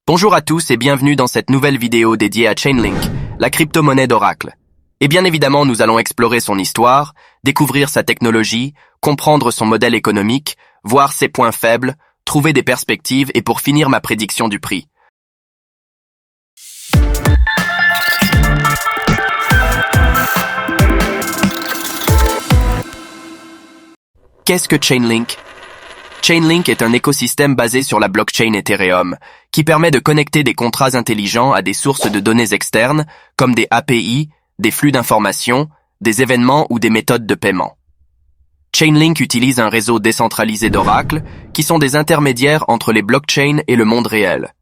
Bonjour à tous et bienvenue dans cette nouvelle vidéo dédiée à Chainlink, la crypto-monnaie d'Oracle. Et bien évidemment, nous allons explorer son histoire, découvrir sa technologie, comprendre son modèle économique, voir ses points faibles, trouver des perspectives et pour finir ma prédiction du prix. Qu'est-ce que Chainlink ? Chainlink est un écosystème basé sur la blockchain Ethereum, qui permet de connecter des contrats intelligents à des sources de données externes, comme des API, des flux d'informations, des événements ou des méthodes de paiement. Chainlink utilise un réseau décentralisé d'oracles, qui sont des intermédiaires entre les blockchains et le monde réel.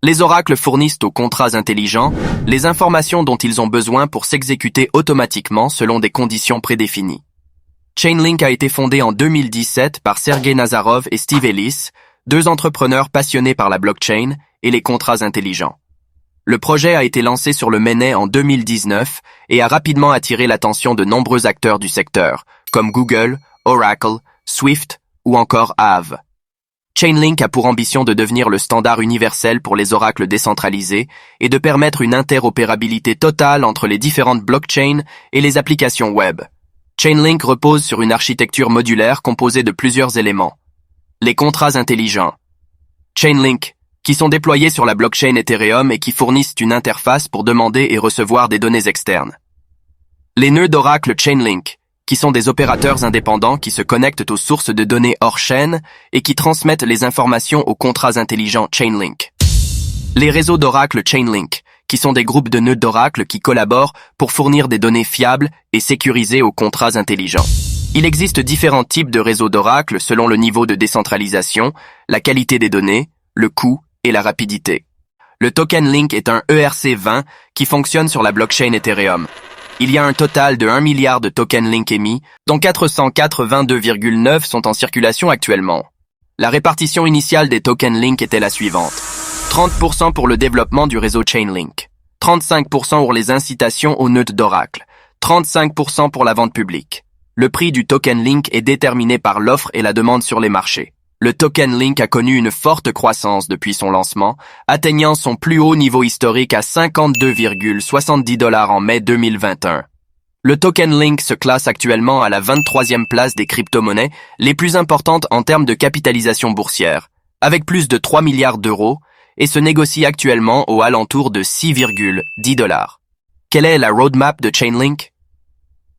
Les oracles fournissent aux contrats intelligents les informations dont ils ont besoin pour s'exécuter automatiquement selon des conditions prédéfinies. Chainlink a été fondé en 2017 par Sergey Nazarov et Steve Ellis, deux entrepreneurs passionnés par la blockchain et les contrats intelligents. Le projet a été lancé sur le mainnet en 2019 et a rapidement attiré l'attention de nombreux acteurs du secteur, comme Google, Oracle, Swift ou encore Aave. Chainlink a pour ambition de devenir le standard universel pour les oracles décentralisés et de permettre une interopérabilité totale entre les différentes blockchains et les applications web. Chainlink repose sur une architecture modulaire composée de plusieurs éléments. Les contrats intelligents. Chainlink, qui sont déployés sur la blockchain Ethereum et qui fournissent une interface pour demander et recevoir des données externes. Les nœuds d'Oracle Chainlink, qui sont des opérateurs indépendants qui se connectent aux sources de données hors chaîne et qui transmettent les informations aux contrats intelligents Chainlink. Les réseaux d'Oracle Chainlink, qui sont des groupes de nœuds d'Oracle qui collaborent pour fournir des données fiables et sécurisées aux contrats intelligents. Il existe différents types de réseaux d'Oracle selon le niveau de décentralisation, la qualité des données, le coût et la rapidité. Le token Link est un ERC20 qui fonctionne sur la blockchain Ethereum. Il y a un total de 1 milliard de tokens Link émis, dont 482,9 sont en circulation actuellement. La répartition initiale des tokens Link était la suivante. 30% pour le développement du réseau Chainlink, 35% pour les incitations aux nœuds d'Oracle, 35% pour la vente publique. Le prix du token Link est déterminé par l'offre et la demande sur les marchés. Le token Link a connu une forte croissance depuis son lancement, atteignant son plus haut niveau historique à 52,70 $ en mai 2021. Le token Link se classe actuellement à la 23e place des crypto-monnaies les plus importantes en termes de capitalisation boursière, avec plus de 3 milliards d'euros, et se négocie actuellement aux alentours de 6,10 $. Quelle est la roadmap de Chainlink?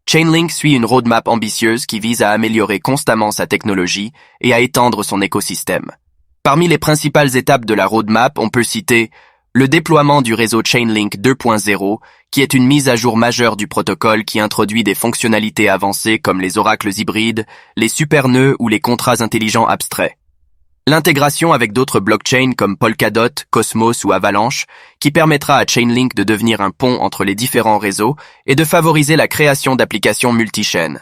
Chainlink suit une roadmap ambitieuse qui vise à améliorer constamment sa technologie et à étendre son écosystème. Parmi les principales étapes de la roadmap, on peut citer le déploiement du réseau Chainlink 2.0, qui est une mise à jour majeure du protocole qui introduit des fonctionnalités avancées comme les oracles hybrides, les supernœuds ou les contrats intelligents abstraits. L'intégration avec d'autres blockchains comme Polkadot, Cosmos ou Avalanche, qui permettra à Chainlink de devenir un pont entre les différents réseaux et de favoriser la création d'applications multichaînes.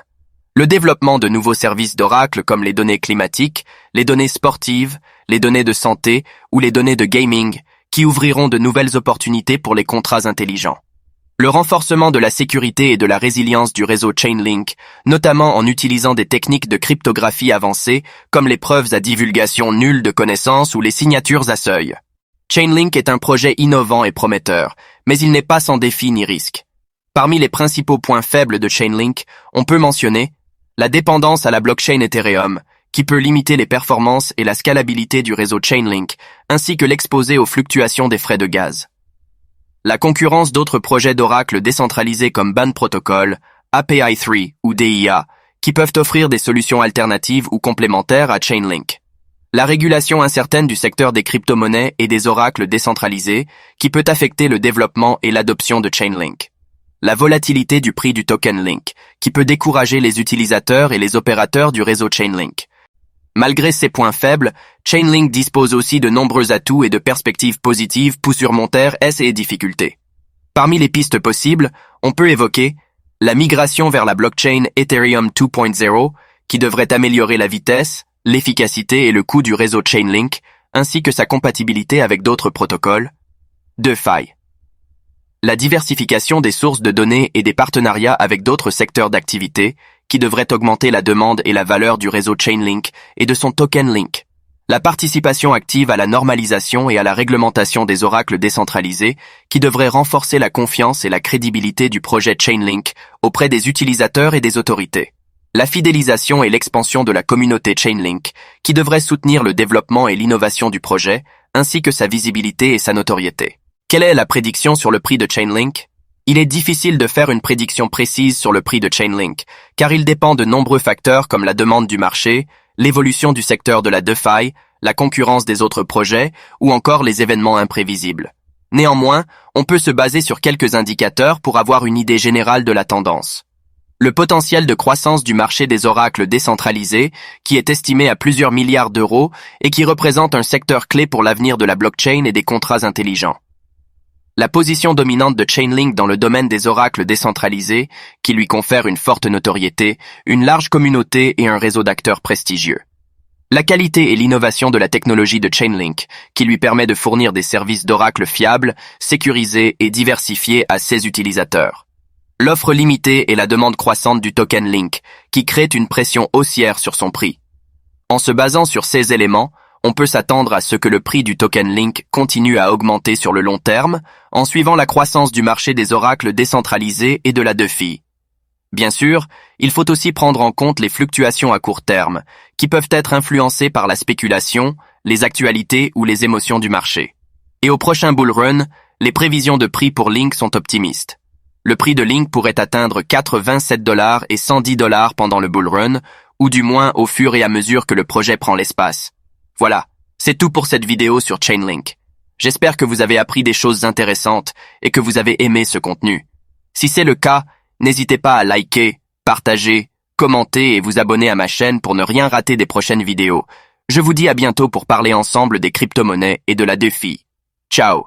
Le développement de nouveaux services d'Oracle comme les données climatiques, les données sportives, les données de santé ou les données de gaming, qui ouvriront de nouvelles opportunités pour les contrats intelligents. Le renforcement de la sécurité et de la résilience du réseau Chainlink, notamment en utilisant des techniques de cryptographie avancées comme les preuves à divulgation nulle de connaissances ou les signatures à seuil. Chainlink est un projet innovant et prometteur, mais il n'est pas sans défis ni risques. Parmi les principaux points faibles de Chainlink, on peut mentionner la dépendance à la blockchain Ethereum, qui peut limiter les performances et la scalabilité du réseau Chainlink, ainsi que l'exposer aux fluctuations des frais de gaz. La concurrence d'autres projets d'Oracle décentralisés comme Band Protocol, API3 ou DIA, qui peuvent offrir des solutions alternatives ou complémentaires à Chainlink. La régulation incertaine du secteur des crypto-monnaies et des oracles décentralisés, qui peut affecter le développement et l'adoption de Chainlink. La volatilité du prix du token Link, qui peut décourager les utilisateurs et les opérateurs du réseau Chainlink. Malgré ces points faibles, Chainlink dispose aussi de nombreux atouts et de perspectives positives pour surmonter ces difficultés. Parmi les pistes possibles, on peut évoquer la migration vers la blockchain Ethereum 2.0, qui devrait améliorer la vitesse, l'efficacité et le coût du réseau Chainlink, ainsi que sa compatibilité avec d'autres protocoles. 2 failles. La diversification des sources de données et des partenariats avec d'autres secteurs d'activité, qui devrait augmenter la demande et la valeur du réseau Chainlink et de son token Link. La participation active à la normalisation et à la réglementation des oracles décentralisés qui devrait renforcer la confiance et la crédibilité du projet Chainlink auprès des utilisateurs et des autorités. La fidélisation et l'expansion de la communauté Chainlink qui devrait soutenir le développement et l'innovation du projet ainsi que sa visibilité et sa notoriété. Quelle est la prédiction sur le prix de Chainlink? Il est difficile de faire une prédiction précise sur le prix de Chainlink, car il dépend de nombreux facteurs comme la demande du marché, l'évolution du secteur de la DeFi, la concurrence des autres projets ou encore les événements imprévisibles. Néanmoins, on peut se baser sur quelques indicateurs pour avoir une idée générale de la tendance. Le potentiel de croissance du marché des oracles décentralisés, qui est estimé à plusieurs milliards d'euros et qui représente un secteur clé pour l'avenir de la blockchain et des contrats intelligents. La position dominante de Chainlink dans le domaine des oracles décentralisés, qui lui confère une forte notoriété, une large communauté et un réseau d'acteurs prestigieux. La qualité et l'innovation de la technologie de Chainlink, qui lui permet de fournir des services d'oracle fiables, sécurisés et diversifiés à ses utilisateurs. L'offre limitée et la demande croissante du token Link, qui crée une pression haussière sur son prix. En se basant sur ces éléments, on peut s'attendre à ce que le prix du token Link continue à augmenter sur le long terme, en suivant la croissance du marché des oracles décentralisés et de la DeFi. Bien sûr, il faut aussi prendre en compte les fluctuations à court terme, qui peuvent être influencées par la spéculation, les actualités ou les émotions du marché. Et au prochain bull run, les prévisions de prix pour Link sont optimistes. Le prix de Link pourrait atteindre 87 $ et 110 $ pendant le bull run, ou du moins au fur et à mesure que le projet prend l'espace. Voilà, c'est tout pour cette vidéo sur Chainlink. J'espère que vous avez appris des choses intéressantes et que vous avez aimé ce contenu. Si c'est le cas, n'hésitez pas à liker, partager, commenter et vous abonner à ma chaîne pour ne rien rater des prochaines vidéos. Je vous dis à bientôt pour parler ensemble des crypto-monnaies et de la DeFi. Ciao!